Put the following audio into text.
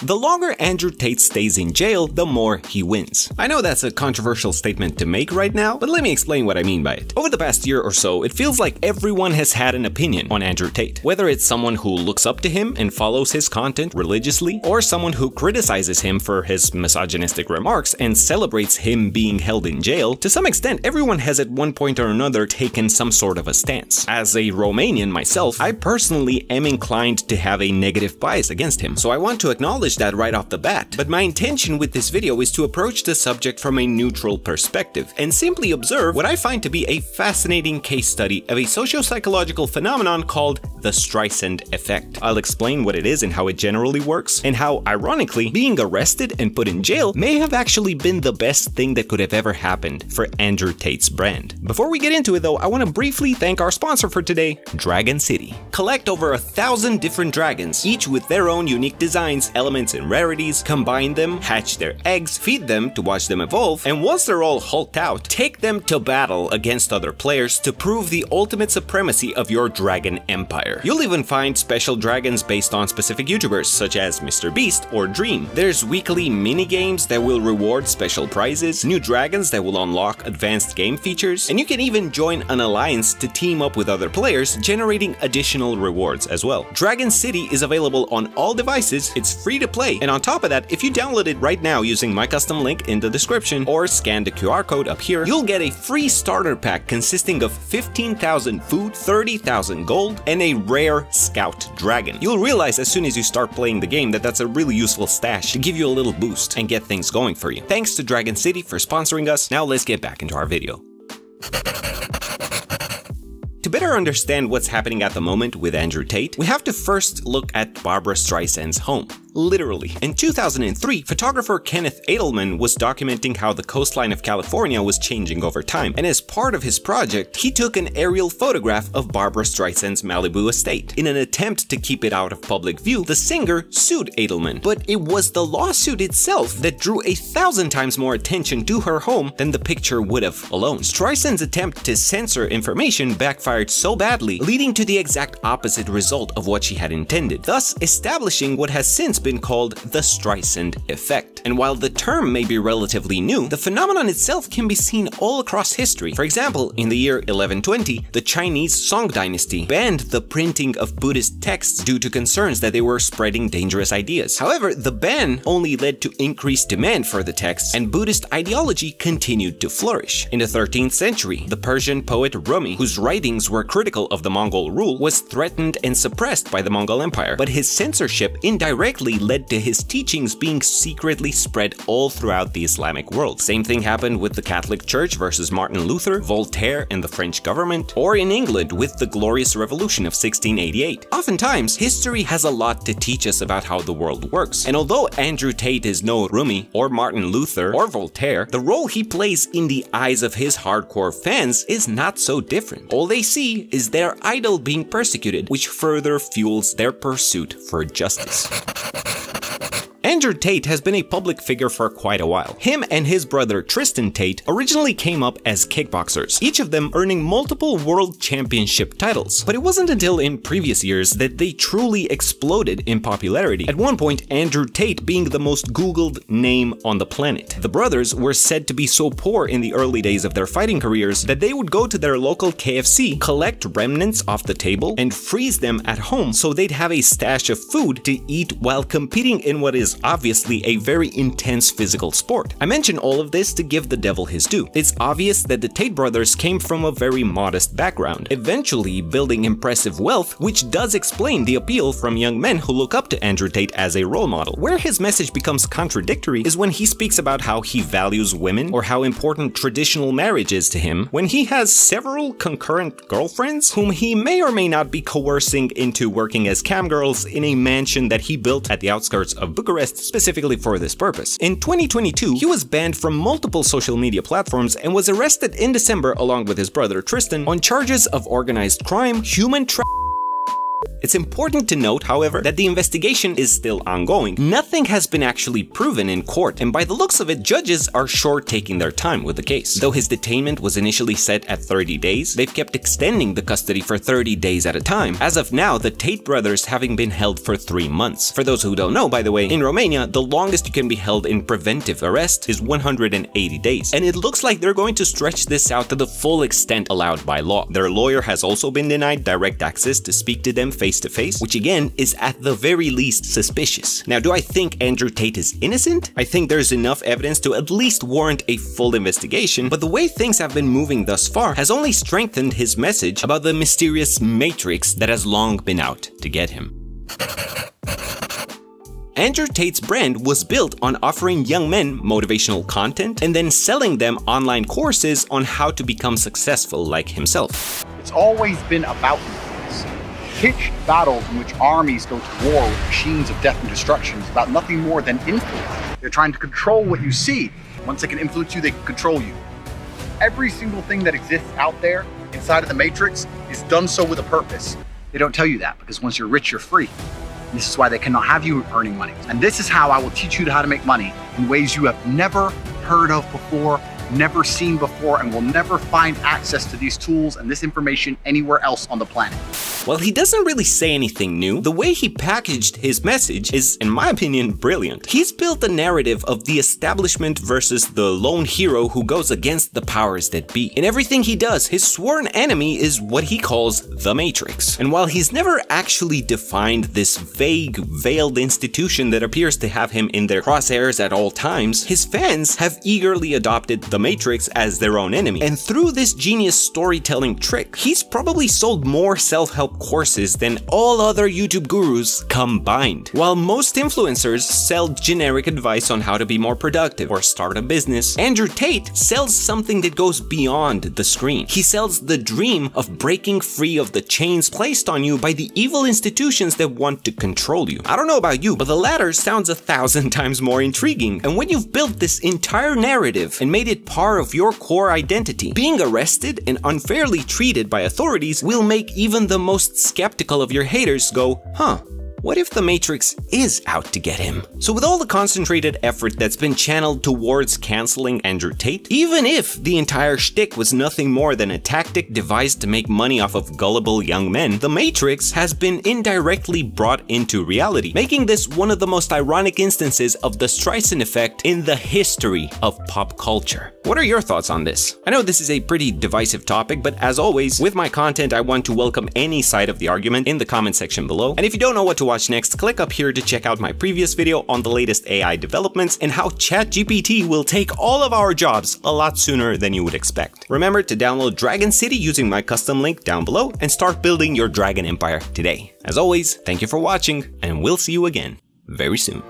The longer Andrew Tate stays in jail, the more he wins. I know that's a controversial statement to make right now, but let me explain what I mean by it. Over the past year or so, it feels like everyone has had an opinion on Andrew Tate. Whether it's someone who looks up to him and follows his content religiously, or someone who criticizes him for his misogynistic remarks and celebrates him being held in jail, to some extent everyone has at one point or another taken some sort of a stance. As a Romanian myself, I personally am inclined to have a negative bias against him, so I want to acknowledge that right off the bat. But my intention with this video is to approach the subject from a neutral perspective and simply observe what I find to be a fascinating case study of a socio-psychological phenomenon called the Streisand effect. I'll explain what it is and how it generally works, and how, ironically, being arrested and put in jail may have actually been the best thing that could have ever happened for Andrew Tate's brand. Before we get into it though, I want to briefly thank our sponsor for today, Dragon City. Collect over 1,000 different dragons, each with their own unique designs, elements, and rarities, combine them, hatch their eggs, feed them to watch them evolve, and once they're all hulked out, take them to battle against other players to prove the ultimate supremacy of your dragon empire. You'll even find special dragons based on specific YouTubers such as MrBeast or Dream. There's weekly mini-games that will reward special prizes, new dragons that will unlock advanced game features, and you can even join an alliance to team up with other players, generating additional rewards as well. Dragon City is available on all devices, it's free to play, and on top of that, if you download it right now using my custom link in the description or scan the QR code up here, you'll get a free starter pack consisting of 15,000 food, 30,000 gold, and a rare scout dragon. You'll realize as soon as you start playing the game that that's a really useful stash to give you a little boost and get things going for you. Thanks to Dragon City for sponsoring us. Now let's get back into our video. To better understand what's happening at the moment with Andrew Tate, we have to first look at Barbra Streisand's home. Literally. In 2003, photographer Kenneth Edelman was documenting how the coastline of California was changing over time, and as part of his project, he took an aerial photograph of Barbra Streisand's Malibu estate. In an attempt to keep it out of public view, the singer sued Edelman, but it was the lawsuit itself that drew 1,000 times more attention to her home than the picture would have alone. Streisand's attempt to censor information backfired so badly, leading to the exact opposite result of what she had intended, thus establishing what has since been called the Streisand effect. And while the term may be relatively new, the phenomenon itself can be seen all across history. For example, in the year 1120, the Chinese Song dynasty banned the printing of Buddhist texts due to concerns that they were spreading dangerous ideas. However, the ban only led to increased demand for the texts, and Buddhist ideology continued to flourish. In the 13th century, the Persian poet Rumi, whose writings were critical of the Mongol rule, was threatened and suppressed by the Mongol Empire, but his censorship indirectly led to his teachings being secretly spread all throughout the Islamic world. Same thing happened with the Catholic Church versus Martin Luther, Voltaire and the French government, or in England with the Glorious Revolution of 1688. Oftentimes, history has a lot to teach us about how the world works, and although Andrew Tate is no Rumi or Martin Luther or Voltaire, the role he plays in the eyes of his hardcore fans is not so different. All they see is their idol being persecuted, which further fuels their pursuit for justice. Andrew Tate has been a public figure for quite a while. Him and his brother Tristan Tate originally came up as kickboxers, each of them earning multiple world championship titles. But it wasn't until in previous years that they truly exploded in popularity, at one point Andrew Tate being the most googled name on the planet. The brothers were said to be so poor in the early days of their fighting careers that they would go to their local KFC, collect remnants off the table, and freeze them at home so they'd have a stash of food to eat while competing in what is obviously a very intense physical sport. I mention all of this to give the devil his due. It's obvious that the Tate brothers came from a very modest background, eventually building impressive wealth, which does explain the appeal from young men who look up to Andrew Tate as a role model. Where his message becomes contradictory is when he speaks about how he values women or how important traditional marriage is to him, when he has several concurrent girlfriends whom he may or may not be coercing into working as cam girls in a mansion that he built at the outskirts of Bucharest specifically for this purpose. In 2022, he was banned from multiple social media platforms and was arrested in December along with his brother Tristan on charges of organized crime, human trafficking, It's important to note, however, that the investigation is still ongoing. Nothing has been actually proven in court, and by the looks of it, judges are sure taking their time with the case. Though his detainment was initially set at 30 days, they've kept extending the custody for 30 days at a time. As of now, the Tate brothers having been held for 3 months. For those who don't know, by the way, in Romania, the longest you can be held in preventive arrest is 180 days, and it looks like they're going to stretch this out to the full extent allowed by law. Their lawyer has also been denied direct access to speak to them face to face, which again is at the very least suspicious. Now, do I think Andrew Tate is innocent? I think there's enough evidence to at least warrant a full investigation, but the way things have been moving thus far has only strengthened his message about the mysterious matrix that has long been out to get him. Andrew Tate's brand was built on offering young men motivational content and then selling them online courses on how to become successful like himself. It's always been about influence. Pitched battles in which armies go to war with machines of death and destruction is about nothing more than influence. They're trying to control what you see. Once they can influence you, they can control you. Every single thing that exists out there inside of the Matrix is done so with a purpose. They don't tell you that because once you're rich, you're free. This is why they cannot have you earning money. And this is how I will teach you how to make money in ways you have never heard of before, never seen before, and will never find access to these tools and this information anywhere else on the planet. While he doesn't really say anything new, the way he packaged his message is, in my opinion, brilliant. He's built a narrative of the establishment versus the lone hero who goes against the powers that be. In everything he does, his sworn enemy is what he calls the Matrix. And while he's never actually defined this vague, veiled institution that appears to have him in their crosshairs at all times, his fans have eagerly adopted the Matrix as their own enemy. And through this genius storytelling trick, he's probably sold more self-help courses than all other YouTube gurus combined. While most influencers sell generic advice on how to be more productive or start a business, Andrew Tate sells something that goes beyond the screen. He sells the dream of breaking free of the chains placed on you by the evil institutions that want to control you. I don't know about you, but the latter sounds 1,000 times more intriguing. And when you've built this entire narrative and made it part of your core identity, being arrested and unfairly treated by authorities will make even the most skeptical of your haters go, huh, what if the Matrix is out to get him? So with all the concentrated effort that's been channeled towards canceling Andrew Tate, even if the entire shtick was nothing more than a tactic devised to make money off of gullible young men, the Matrix has been indirectly brought into reality, making this one of the most ironic instances of the Streisand effect in the history of pop culture. What are your thoughts on this? I know this is a pretty divisive topic, but as always, with my content, I want to welcome any side of the argument in the comment section below. And if you don't know what to watch next, click up here to check out my previous video on the latest AI developments and how ChatGPT will take all of our jobs a lot sooner than you would expect. Remember to download Dragon City using my custom link down below and start building your dragon empire today. As always, thank you for watching, and we'll see you again very soon.